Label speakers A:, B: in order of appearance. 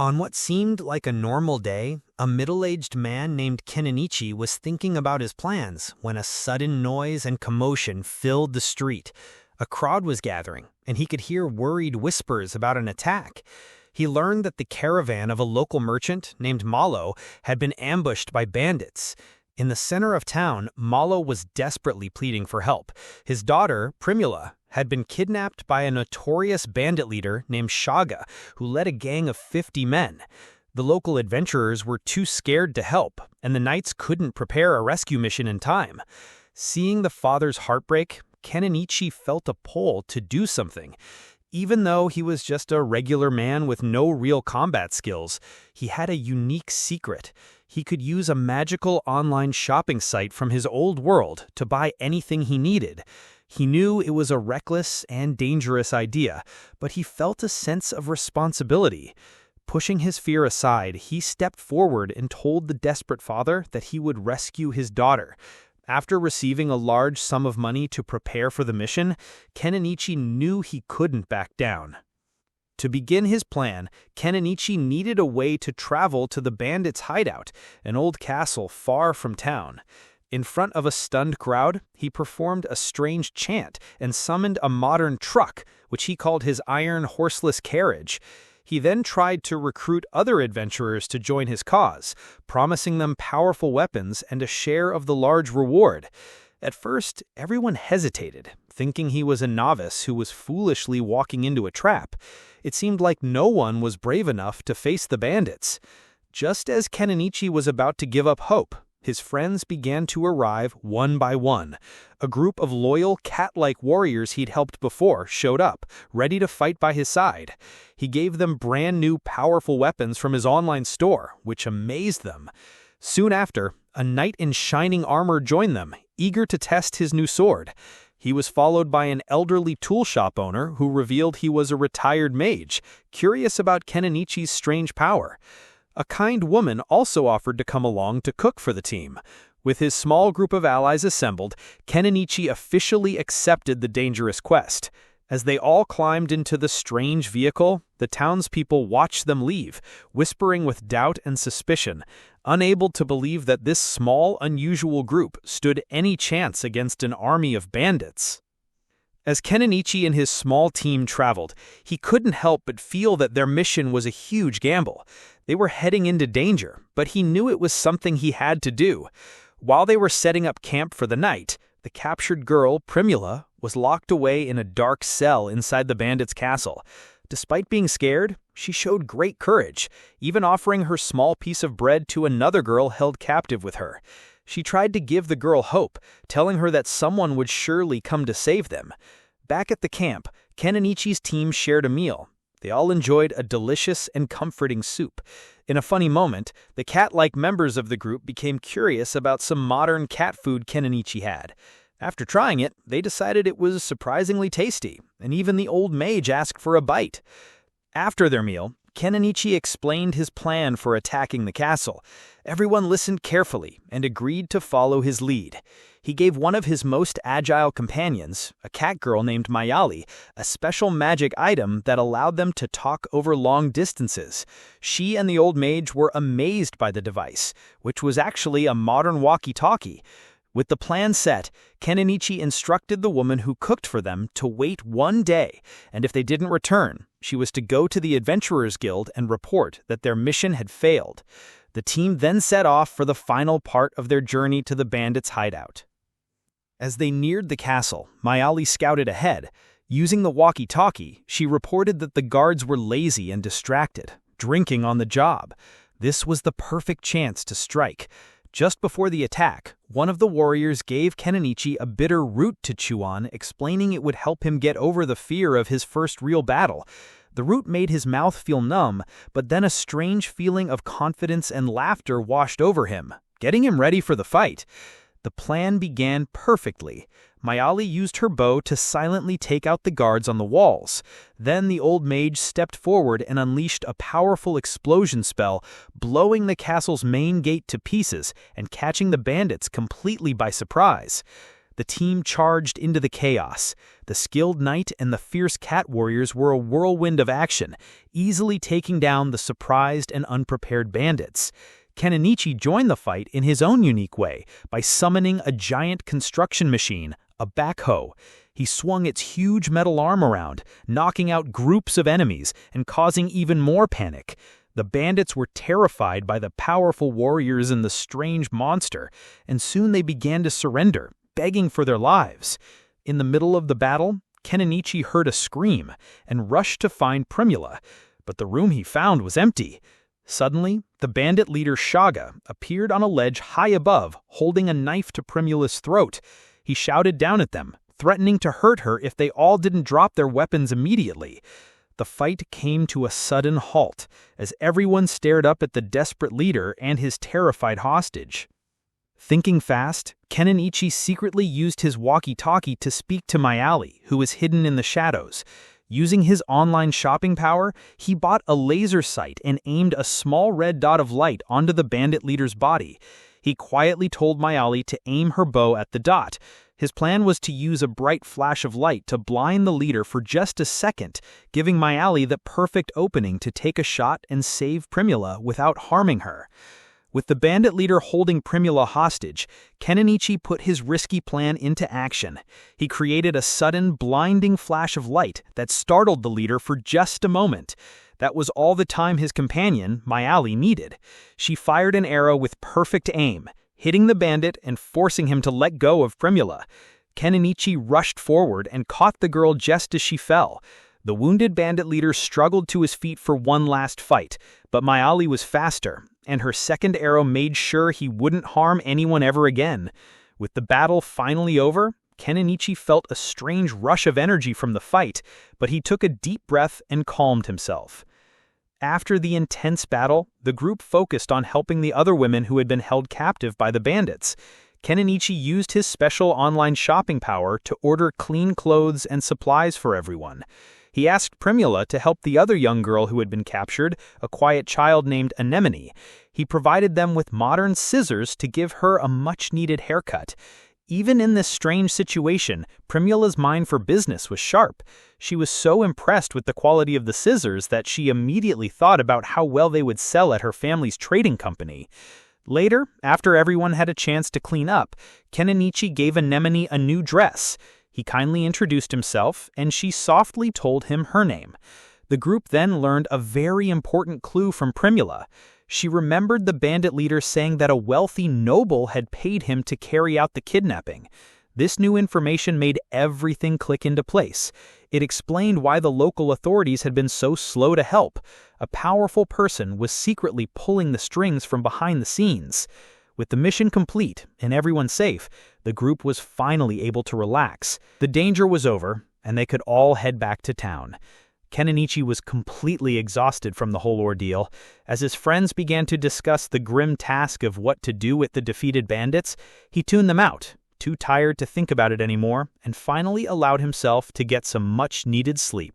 A: On what seemed like a normal day, a middle-aged man named Kenichi was thinking about his plans when a sudden noise and commotion filled the street. A crowd was gathering, and he could hear worried whispers about an attack. He learned that the caravan of a local merchant named Malo had been ambushed by bandits. In the center of town, Malo was desperately pleading for help. His daughter, Primula, had been kidnapped by a notorious bandit leader named Shaga, who led a gang of 50 men. The local adventurers were too scared to help, and the knights couldn't prepare a rescue mission in time. Seeing the father's heartbreak, Kenichi felt a pull to do something. Even though he was just a regular man with no real combat skills, he had a unique secret. He could use a magical online shopping site from his old world to buy anything he needed. He knew it was a reckless and dangerous idea, but he felt a sense of responsibility. Pushing his fear aside, he stepped forward and told the desperate father that he would rescue his daughter. After receiving a large sum of money to prepare for the mission, Kenichi knew he couldn't back down. To begin his plan, Kenichi needed a way to travel to the bandits' hideout, an old castle far from town. In front of a stunned crowd, he performed a strange chant and summoned a modern truck, which he called his iron horseless carriage. He then tried to recruit other adventurers to join his cause, promising them powerful weapons and a share of the large reward. At first, everyone hesitated, thinking he was a novice who was foolishly walking into a trap. It seemed like no one was brave enough to face the bandits. Just as Kenichi was about to give up hope, his friends began to arrive one by one. A group of loyal, cat-like warriors he'd helped before showed up, ready to fight by his side. He gave them brand new, powerful weapons from his online store, which amazed them. Soon after, a knight in shining armor joined them, eager to test his new sword. He was followed by an elderly tool shop owner who revealed he was a retired mage, curious about Kenichi's strange power. A kind woman also offered to come along to cook for the team. With his small group of allies assembled, Kenichi officially accepted the dangerous quest. As they all climbed into the strange vehicle, the townspeople watched them leave, whispering with doubt and suspicion, unable to believe that this small, unusual group stood any chance against an army of bandits. As Kenichi and his small team traveled, he couldn't help but feel that their mission was a huge gamble. They were heading into danger, but he knew it was something he had to do. While they were setting up camp for the night, the captured girl, Primula, was locked away in a dark cell inside the bandits' castle. Despite being scared, she showed great courage, even offering her small piece of bread to another girl held captive with her. She tried to give the girl hope, telling her that someone would surely come to save them. Back at the camp, Kenichi's team shared a meal. They all enjoyed a delicious and comforting soup. In a funny moment, the cat-like members of the group became curious about some modern cat food Kenichi had. After trying it, they decided it was surprisingly tasty, and even the old mage asked for a bite. After their meal, Kenichi explained his plan for attacking the castle. Everyone listened carefully and agreed to follow his lead. He gave one of his most agile companions, a cat girl named Mayali, a special magic item that allowed them to talk over long distances. She and the old mage were amazed by the device, which was actually a modern walkie-talkie. With the plan set, Kenichi instructed the woman who cooked for them to wait one day, and if they didn't return, she was to go to the Adventurers Guild and report that their mission had failed. The team then set off for the final part of their journey to the bandits' hideout. As they neared the castle, Mayali scouted ahead. Using the walkie-talkie, she reported that the guards were lazy and distracted, drinking on the job. This was the perfect chance to strike. Just before the attack, one of the warriors gave Kenichi a bitter root to chew on, explaining it would help him get over the fear of his first real battle. The root made his mouth feel numb, but then a strange feeling of confidence and laughter washed over him, getting him ready for the fight. The plan began perfectly. Mayali used her bow to silently take out the guards on the walls. Then the old mage stepped forward and unleashed a powerful explosion spell, blowing the castle's main gate to pieces and catching the bandits completely by surprise.
B: The team charged into the chaos. The skilled knight and the fierce cat warriors were a whirlwind of action, easily taking down the surprised and unprepared bandits. Kenichi joined the fight in his own unique way by summoning a giant construction machine, a backhoe. He swung its huge metal arm around, knocking out groups of enemies and causing even more panic. The bandits were terrified by the powerful warriors and the strange monster, and soon they began to surrender, begging for their lives. In the middle of the battle, Kenichi heard a scream and rushed to find Primula, but the room he found was empty. Suddenly, the bandit leader Shaga appeared on a ledge high above, holding a knife to Primula's throat. He shouted down at them, threatening to hurt her if they all didn't drop their weapons immediately. The fight came to a sudden halt, as everyone stared up at the desperate leader and his terrified hostage. Thinking fast, Kenichi secretly used his walkie-talkie to speak to Mayali, who was hidden in the shadows. Using his online shopping power, he bought a laser sight and aimed a small red dot of light onto the bandit leader's body. He quietly told Mayali to aim her bow at the dot. His plan was to use a bright flash of light to blind the leader for just a second, giving Mayali the perfect opening to take a shot and save Primula without harming her. With the bandit leader holding Primula hostage, Kenichi put his risky plan into action. He created a sudden, blinding flash of light that startled the leader for just a moment. That was all the time his companion, Mayali, needed. She fired an arrow with perfect aim, hitting the bandit and forcing him to let go of Primula. Kenichi rushed forward and caught the girl just as she fell. The wounded bandit leader struggled to his feet for one last fight, but Mayali was faster, and her second arrow made sure he wouldn't harm anyone ever again. With the battle finally over, Kenichi felt a strange rush of energy from the fight, but he took a deep breath and calmed himself. After the intense battle, the group focused on helping the other women who had been held captive by the bandits. Kenichi used his special online shopping power to order clean clothes and supplies for everyone. He asked Primula to help the other young girl who had been captured, a quiet child named Anemone. He provided them with modern scissors to give her a much-needed haircut. Even in this strange situation, Primula's mind for business was sharp. She was so impressed with the quality of the scissors that she immediately thought about how well they would sell at her family's trading company. Later, after everyone had a chance to clean up, Kenichi gave Anemone a new dress. He kindly introduced himself, and she softly told him her name. The group then learned a very important clue from Primula. She remembered the bandit leader saying that a wealthy noble had paid him to carry out the kidnapping. This new information made everything click into place. It explained why the local authorities had been so slow to help. A powerful person was secretly pulling the strings from behind the scenes. With the mission complete and everyone safe, the group was finally able to relax. The danger was over, and they could all head back to town. Kenichi was completely exhausted from the whole ordeal. As his friends began to discuss the grim task of what to do with the defeated bandits, he tuned them out, too tired to think about it anymore, and finally allowed himself to get some much-needed sleep.